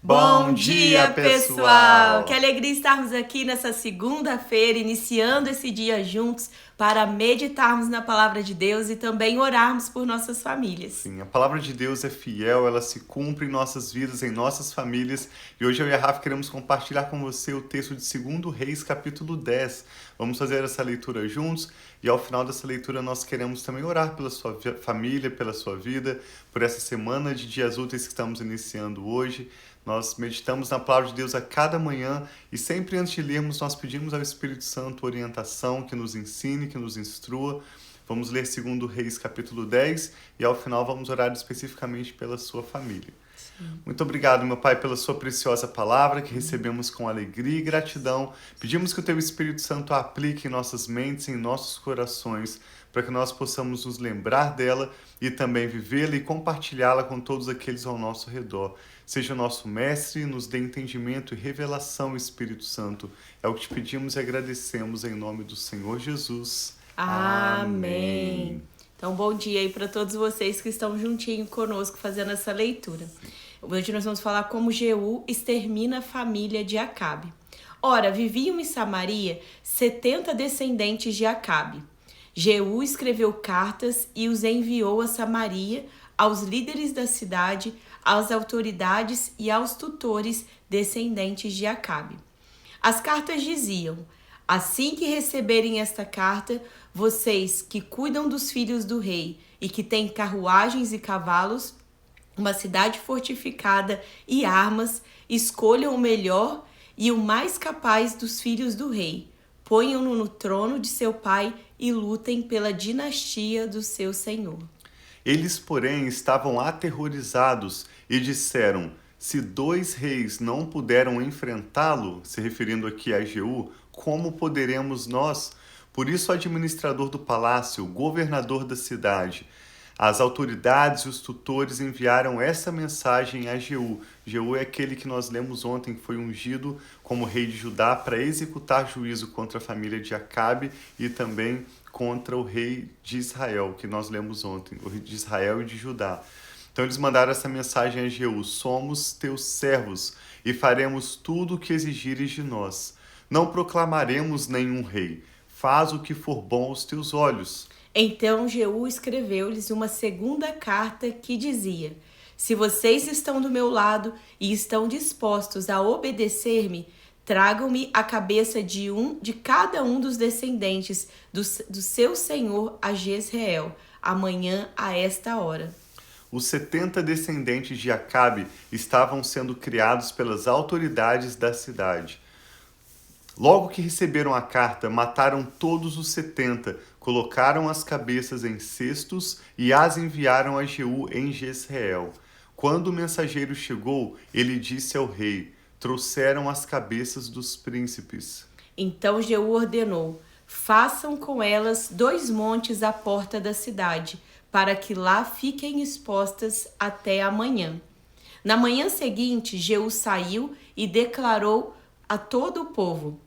Bom dia, pessoal! Que pessoal! alegria estarmos aqui nessa segunda-feira, iniciando esse dia juntos para meditarmos na palavra de Deus e também orarmos por nossas famílias. Sim, a palavra de Deus é fiel, ela se cumpre em nossas vidas, em nossas famílias. E hoje eu e a Rafa queremos compartilhar com você o texto de 2 Reis, capítulo 10. Vamos fazer essa leitura juntos e ao final dessa leitura nós queremos também orar pela sua família, pela sua vida, por essa semana de dias úteis que estamos iniciando hoje. Nós meditamos na palavra de Deus a cada manhã e sempre antes de lermos nós pedimos ao Espírito Santo orientação, que nos ensine, que nos instrua. Vamos ler 2 Reis capítulo 10 e ao final vamos orar especificamente pela sua família. Muito obrigado, meu Pai, pela sua preciosa palavra que recebemos com alegria e gratidão. Pedimos que o teu Espírito Santo a aplique em nossas mentes, em nossos corações, para que nós possamos nos lembrar dela e também vivê-la e compartilhá-la com todos aqueles ao nosso redor. Seja nosso mestre, nos dê entendimento e revelação, Espírito Santo. É o que te pedimos e agradecemos em nome do Senhor Jesus. Amém. Então, bom dia aí para todos vocês que estão juntinho conosco fazendo essa leitura. Hoje nós vamos falar como Jeú extermina a família de Acabe. Ora, viviam em Samaria 70 descendentes de Acabe. Jeú escreveu cartas e os enviou a Samaria, aos líderes da cidade, às autoridades e aos tutores descendentes de Acabe. As cartas diziam: assim que receberem esta carta, vocês que cuidam dos filhos do rei e que têm carruagens e cavalos, uma cidade fortificada e armas, escolham o melhor e o mais capaz dos filhos do rei. Ponham-no no trono de seu pai e lutem pela dinastia do seu senhor. Eles, porém, estavam aterrorizados e disseram: se 2 reis não puderam enfrentá-lo, se referindo aqui a Jeú, como poderemos nós? Por isso, o administrador do palácio, o governador da cidade, as autoridades e os tutores enviaram essa mensagem a Jeú. Jeú é aquele que nós lemos ontem, que foi ungido como rei de Judá para executar juízo contra a família de Acabe e também contra o rei de Israel, que nós lemos ontem, o rei de Israel e de Judá. Então eles mandaram essa mensagem a Jeú: somos teus servos e faremos tudo o que exigires de nós. Não proclamaremos nenhum rei. Faz o que for bom aos teus olhos. Então Jeú escreveu-lhes uma segunda carta que dizia: se vocês estão do meu lado e estão dispostos a obedecer-me, tragam-me a cabeça de cada um dos descendentes do seu senhor a Jezreel, amanhã a esta hora. Os 70 descendentes de Acabe estavam sendo criados pelas autoridades da cidade. Logo que receberam a carta, mataram todos os 70, colocaram as cabeças em cestos e as enviaram a Jeú em Jezreel. Quando o mensageiro chegou, ele disse ao rei: trouxeram as cabeças dos príncipes. Então Jeú ordenou: façam com elas 2 montes à porta da cidade, para que lá fiquem expostas até amanhã. Na manhã seguinte, Jeú saiu e declarou a todo o povo: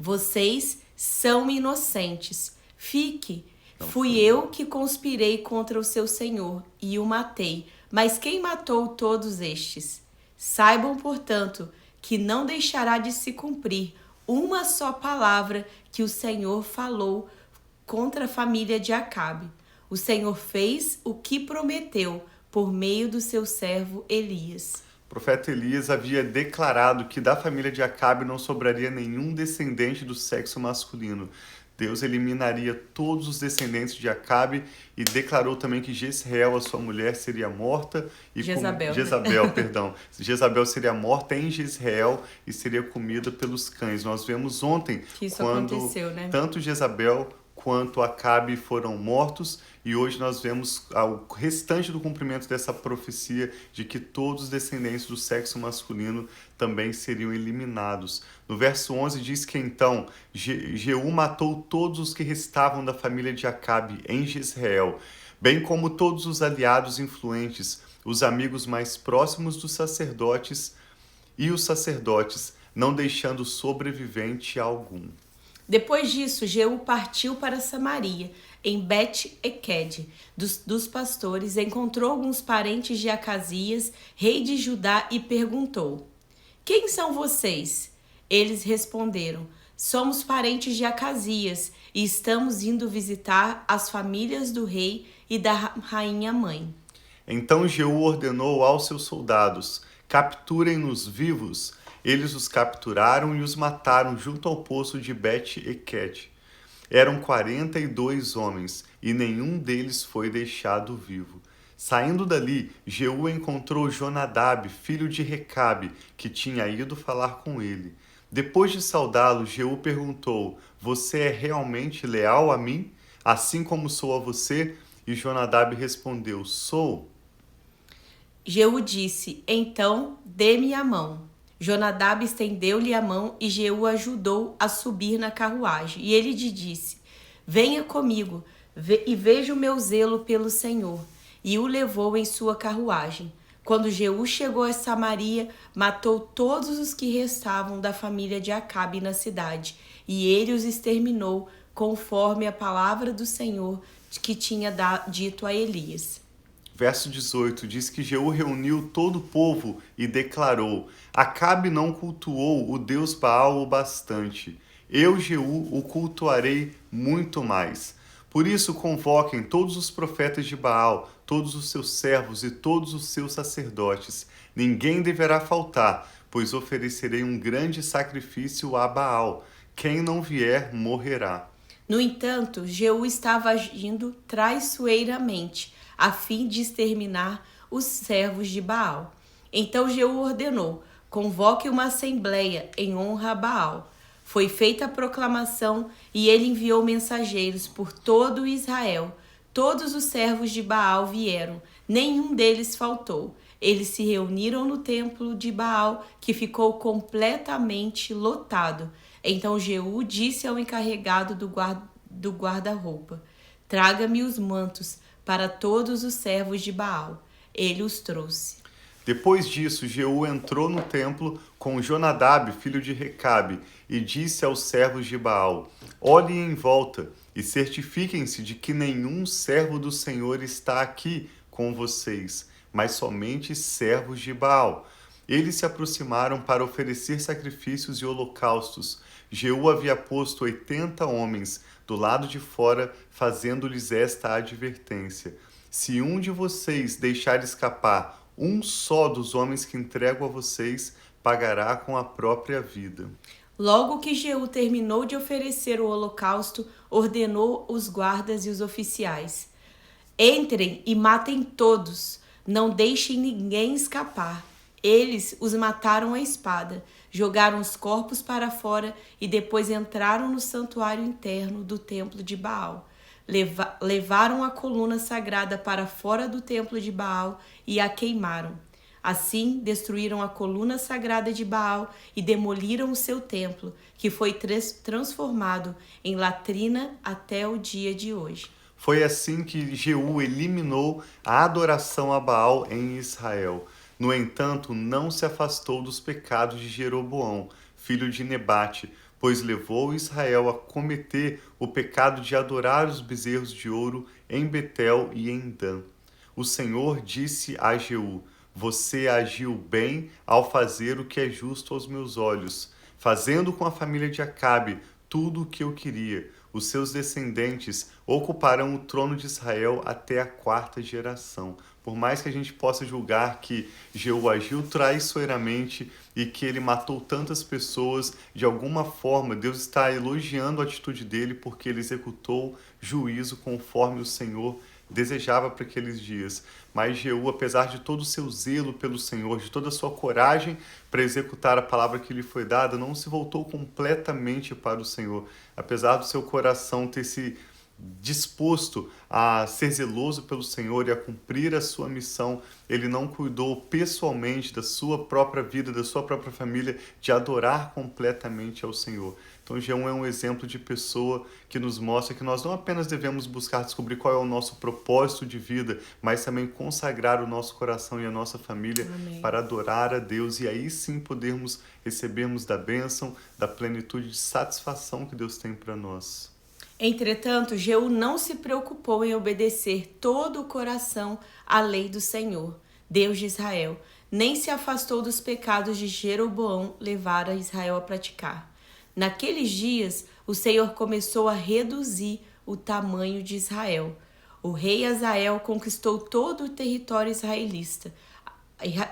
vocês são inocentes. Fique. Fui eu que conspirei contra o seu senhor e o matei. Mas quem matou todos estes? Saibam, portanto, que não deixará de se cumprir uma só palavra que o Senhor falou contra a família de Acabe. O Senhor fez o que prometeu por meio do seu servo Elias. O profeta Elias havia declarado que da família de Acabe não sobraria nenhum descendente do sexo masculino. Deus eliminaria todos os descendentes de Acabe e declarou também que Jezreel, a sua mulher, seria morta. Jezabel, perdão. Jezabel seria morta em Jezreel e seria comida pelos cães. Nós vemos ontem que isso quando aconteceu, né? Tanto Jezabel quanto Acabe foram mortos, e hoje nós vemos o restante do cumprimento dessa profecia de que todos os descendentes do sexo masculino também seriam eliminados. No verso 11 diz que então Jeú matou todos os que restavam da família de Acabe em Jezreel, bem como todos os aliados influentes, os amigos mais próximos dos sacerdotes e os sacerdotes, não deixando sobrevivente algum. Depois disso, Jeú partiu para Samaria. Em Bet-Eked, dos pastores, encontrou alguns parentes de Acasias, rei de Judá, e perguntou: Quem são vocês? Eles responderam: Somos parentes de Acasias e estamos indo visitar as famílias do rei e da rainha mãe. Então Jeú ordenou aos seus soldados: capturem-nos vivos. Eles os capturaram e os mataram junto ao poço de Bet-Eked. Eram 42 homens, e nenhum deles foi deixado vivo. Saindo dali, Jeú encontrou Jonadab, filho de Recabe, que tinha ido falar com ele. Depois de saudá-lo, Jeú perguntou: Você é realmente leal a mim, assim como sou a você? E Jonadab respondeu: Sou. Jeú disse: Então, dê-me a mão. Jonadab estendeu-lhe a mão e Jeú ajudou a subir na carruagem. E ele lhe disse: Venha comigo e veja o meu zelo pelo Senhor. E o levou em sua carruagem. Quando Jeú chegou a Samaria, matou todos os que restavam da família de Acabe na cidade, e ele os exterminou, conforme a palavra do Senhor que tinha dito a Elias. Verso 18 diz que Jeú reuniu todo o povo e declarou: Acabe não cultuou o Deus Baal o bastante. Eu, Jeú, o cultuarei muito mais. Por isso convoquem todos os profetas de Baal, todos os seus servos e todos os seus sacerdotes. Ninguém deverá faltar, pois oferecerei um grande sacrifício a Baal. Quem não vier, morrerá. No entanto, Jeú estava agindo traiçoeiramente, a fim de exterminar os servos de Baal. Então Jeú ordenou: convoque uma assembleia em honra a Baal. Foi feita a proclamação e ele enviou mensageiros por todo Israel. Todos os servos de Baal vieram, nenhum deles faltou. Eles se reuniram no templo de Baal, que ficou completamente lotado. Então Jeú disse ao encarregado do guarda-roupa: Traga-me os mantos para todos os servos de Baal. Ele os trouxe. Depois disso, Jeú entrou no templo com Jonadab, filho de Recabe, e disse aos servos de Baal: Olhem em volta e certifiquem-se de que nenhum servo do Senhor está aqui com vocês, mas somente servos de Baal. Eles se aproximaram para oferecer sacrifícios e holocaustos. Jeú havia posto 80 homens do lado de fora, fazendo-lhes esta advertência: Se um de vocês deixar escapar um só dos homens que entrego a vocês, pagará com a própria vida. Logo que Jeú terminou de oferecer o holocausto, ordenou os guardas e os oficiais: Entrem e matem todos, não deixem ninguém escapar. Eles os mataram à espada, jogaram os corpos para fora e depois entraram no santuário interno do templo de Baal. Levaram a coluna sagrada para fora do templo de Baal e a queimaram. Assim, destruíram a coluna sagrada de Baal e demoliram o seu templo, que foi transformado em latrina até o dia de hoje. Foi assim que Jeú eliminou a adoração a Baal em Israel. No entanto, não se afastou dos pecados de Jeroboão, filho de Nebate, pois levou Israel a cometer o pecado de adorar os bezerros de ouro em Betel e em Dan. O Senhor disse a Jeú: Você agiu bem ao fazer o que é justo aos meus olhos, fazendo com a família de Acabe tudo o que eu queria. Os seus descendentes ocuparão o trono de Israel até a 4ª geração. Por mais que a gente possa julgar que Jeú agiu traiçoeiramente e que ele matou tantas pessoas, de alguma forma Deus está elogiando a atitude dele porque ele executou juízo conforme o Senhor desejava para aqueles dias. Mas Jeú, apesar de todo o seu zelo pelo Senhor, de toda a sua coragem para executar a palavra que lhe foi dada, não se voltou completamente para o Senhor. Apesar do seu coração ter se disposto a ser zeloso pelo Senhor e a cumprir a sua missão, ele não cuidou pessoalmente da sua própria vida, da sua própria família, de adorar completamente ao Senhor. Então, Jeú é um exemplo de pessoa que nos mostra que nós não apenas devemos buscar descobrir qual é o nosso propósito de vida, mas também consagrar o nosso coração e a nossa família Amém. para adorar a Deus e aí sim podermos recebermos da bênção, da plenitude de satisfação que Deus tem para nós. Entretanto, Jeú não se preocupou em obedecer todo o coração à lei do Senhor, Deus de Israel, nem se afastou dos pecados de Jeroboão levara Israel a praticar. Naqueles dias, o Senhor começou a reduzir o tamanho de Israel. O rei Hazael conquistou todo o território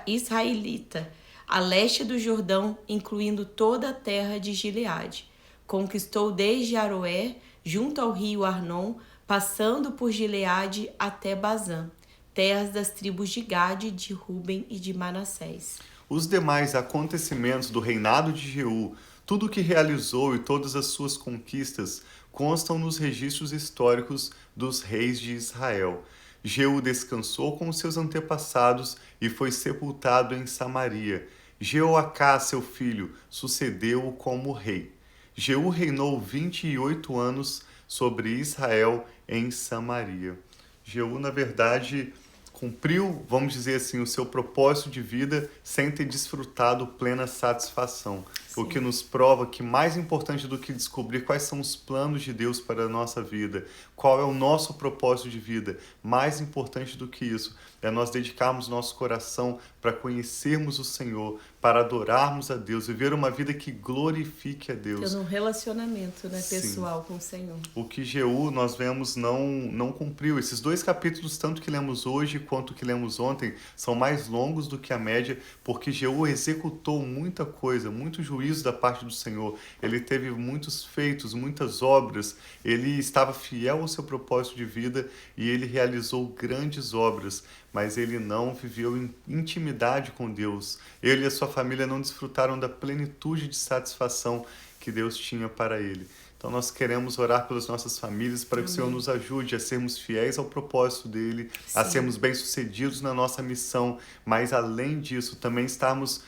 israelita, a leste do Jordão, incluindo toda a terra de Gileade. Conquistou desde Aroer, junto ao rio Arnon, passando por Gileade até Bazã, terras das tribos de Gade, de Ruben e de Manassés. Os demais acontecimentos do reinado de Jeú, tudo o que realizou e todas as suas conquistas constam nos registros históricos dos reis de Israel. Jeú descansou com os seus antepassados e foi sepultado em Samaria. Jeoacás, seu filho, sucedeu-o como rei. Jeú reinou 28 anos sobre Israel em Samaria. Jeú, na verdade, cumpriu, vamos dizer assim, o seu propósito de vida sem ter desfrutado plena satisfação. Sim. O que nos prova que mais importante do que descobrir quais são os planos de Deus para a nossa vida, qual é o nosso propósito de vida, mais importante do que isso é nós dedicarmos nosso coração para conhecermos o Senhor, para adorarmos a Deus, viver uma vida que glorifique a Deus. Ter um relacionamento, né, pessoal com o Senhor. O que Jeú, nós vemos, não cumpriu. Esses 2 capítulos, tanto que lemos hoje quanto que lemos ontem, são mais longos do que a média, porque Jeú executou muita coisa, muito juízo da parte do Senhor. Ele teve muitos feitos, muitas obras, ele estava fiel ao seu propósito de vida e ele realizou grandes obras, mas ele não viveu em intimidade com Deus. Ele e a sua família não desfrutaram da plenitude de satisfação que Deus tinha para ele. Então nós queremos orar pelas nossas famílias para que o Senhor nos ajude a sermos fiéis ao propósito dele, a sermos bem-sucedidos na nossa missão, mas além disso também estarmos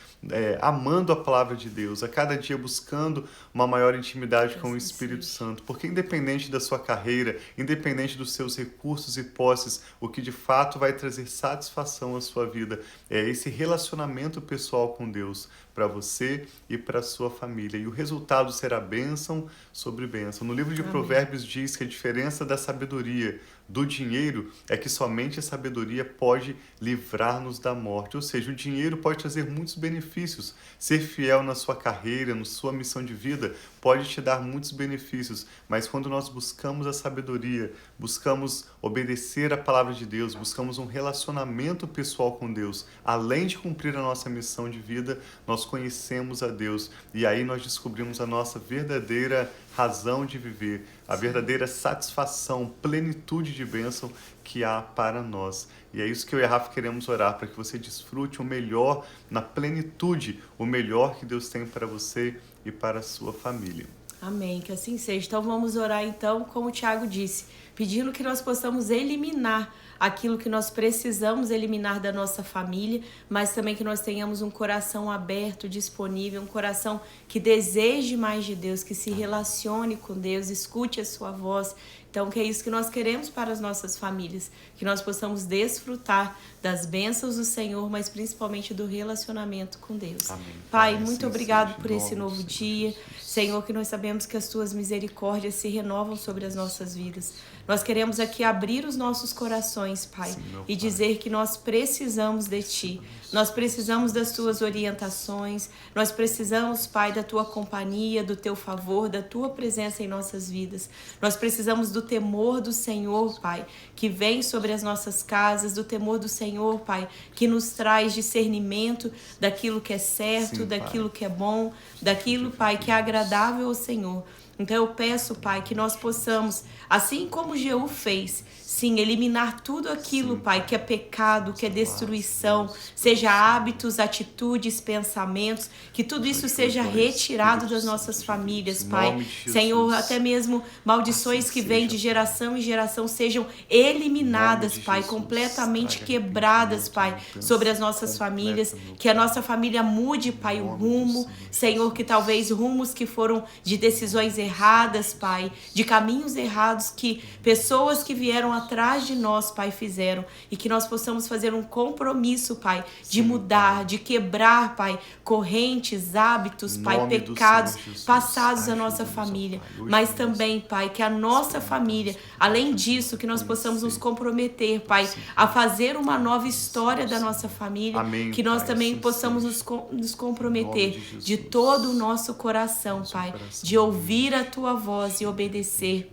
amando a palavra de Deus, a cada dia buscando uma maior intimidade com o Espírito Santo, porque independente da sua carreira, independente dos seus recursos e posses, o que de fato vai trazer satisfação à sua vida é esse relacionamento pessoal com Deus, para você e para a sua família. E o resultado será bênção sobre bênção. No livro de Provérbios diz que a diferença da sabedoria do dinheiro é que somente a sabedoria pode livrar-nos da morte. Ou seja, o dinheiro pode trazer muitos benefícios. Ser fiel na sua carreira, na sua missão de vida, pode te dar muitos benefícios. Mas quando nós buscamos a sabedoria, buscamos obedecer a palavra de Deus, buscamos um relacionamento pessoal com Deus, além de cumprir a nossa missão de vida, nós conhecemos a Deus. E aí nós descobrimos a nossa verdadeira razão de viver, a verdadeira satisfação, plenitude de bênção que há para nós. E é isso que eu e a Rafa queremos orar, para que você desfrute o melhor na plenitude, o melhor que Deus tem para você e para a sua família. Amém, que assim seja. Então vamos orar então, como o Tiago disse, pedindo que nós possamos eliminar aquilo que nós precisamos eliminar da nossa família, mas também que nós tenhamos um coração aberto, disponível, um coração que deseje mais de Deus, que se relacione com Deus, escute a sua voz. Então, que é isso que nós queremos para as nossas famílias, que nós possamos desfrutar das bênçãos do Senhor, mas principalmente do relacionamento com Deus. Amém. Pai, muito obrigado por esse novo dia. Senhor, que nós sabemos que as tuas misericórdias se renovam sobre as nossas vidas. Nós queremos aqui abrir os nossos corações, Pai, e dizer que nós precisamos de Ti. Nós precisamos das Tuas orientações, nós precisamos, Pai, da Tua companhia, do Teu favor, da Tua presença em nossas vidas. Nós precisamos do temor do Senhor, Pai, que vem sobre as nossas casas, do temor do Senhor, Pai, que nos traz discernimento daquilo que é certo, sim, daquilo que é bom, daquilo, Pai, que é agradável ao Senhor. Então eu peço, Pai, que nós possamos, assim como Jeú fez, sim, eliminar tudo aquilo, Sim, Pai, que é pecado, que é destruição, seja hábitos, atitudes, pensamentos, que tudo isso seja retirado das nossas famílias, Pai. Senhor, até mesmo maldições que vêm de geração em geração sejam eliminadas, Pai, completamente quebradas, Pai, sobre as nossas famílias, que a nossa família mude, Pai, o rumo, Senhor, que talvez rumos que foram de decisões erradas, Pai, de caminhos errados que pessoas que vieram atrás de nós, Pai, fizeram, e que nós possamos fazer um compromisso, Pai, de mudar, de quebrar, Pai, correntes, hábitos, Pai, pecados passados à nossa família, mas também, Pai, que a nossa família, além disso, que nós possamos nos comprometer, Pai, a fazer uma nova história da nossa família, que nós também possamos nos comprometer de todo o nosso coração, Pai, de ouvir a Tua voz e obedecer,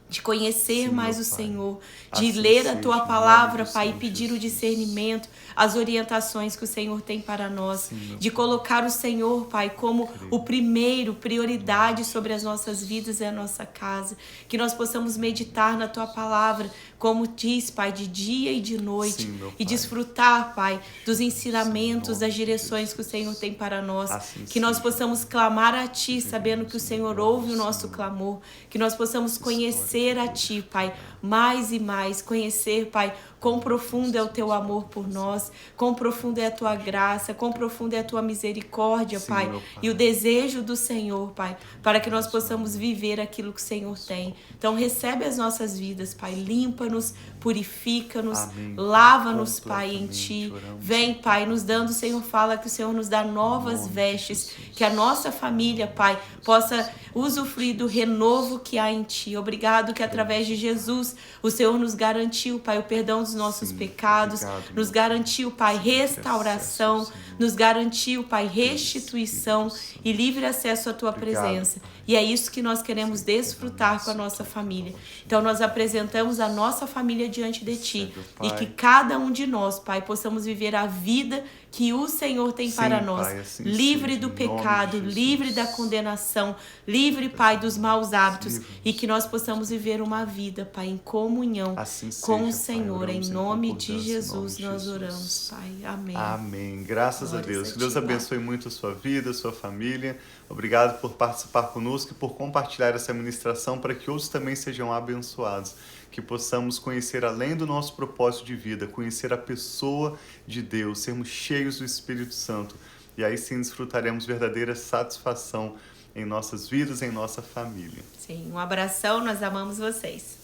de conhecer mais o Senhor, de ler a Tua palavra, Pai, e pedir o discernimento, as orientações que o Senhor tem para nós, de colocar o Senhor, Pai, como o primeiro, prioridade sobre as nossas vidas e a nossa casa, que nós possamos meditar na Tua palavra, como diz, Pai, de dia e de noite, e desfrutar, Pai, dos ensinamentos, das direções que o Senhor tem para nós, que nós possamos clamar a Ti, sabendo que o Senhor ouve o nosso clamor, que nós possamos conhecer a Ti, Pai, mais e mais, conhecer, Pai, quão profundo é o Teu amor por nós, quão profundo é a Tua graça, quão profundo é a Tua misericórdia, Pai, e o desejo do Senhor, Pai, para que nós possamos viver aquilo que o Senhor tem. Então recebe as nossas vidas, Pai, limpa-nos, purifica-nos, lava-nos, Pai, em Ti. Vem, Pai, nos dando, o Senhor fala que o Senhor nos dá novas vestes, que a nossa família, Pai, possa usufruir do renovo que há em Ti. Obrigado que através de Jesus o Senhor nos garantiu, Pai, o perdão dos nossos pecados, nos garantiu, Pai, restauração, nos garantiu, Pai, restituição e livre acesso à Tua presença. E é isso que nós queremos desfrutar com a nossa família. Então nós apresentamos a nossa família diante de Ti e que cada um de nós, Pai, possamos viver a vida que o Senhor tem para nós, Pai, assim livre do pecado, livre da condenação, livre, Pai, dos maus hábitos e que nós possamos viver uma vida, Pai, em comunhão com o Senhor. Em nome de Jesus nós oramos, Pai. Amém. Amém. Graças a Deus. Que Deus abençoe muito a sua vida, a sua família. Obrigado por participar conosco e por compartilhar essa ministração para que outros também sejam abençoados. Que possamos conhecer além do nosso propósito de vida, conhecer a pessoa de Deus, sermos cheios do Espírito Santo. E aí sim desfrutaremos verdadeira satisfação em nossas vidas, em nossa família. Sim, um abração, nós amamos vocês.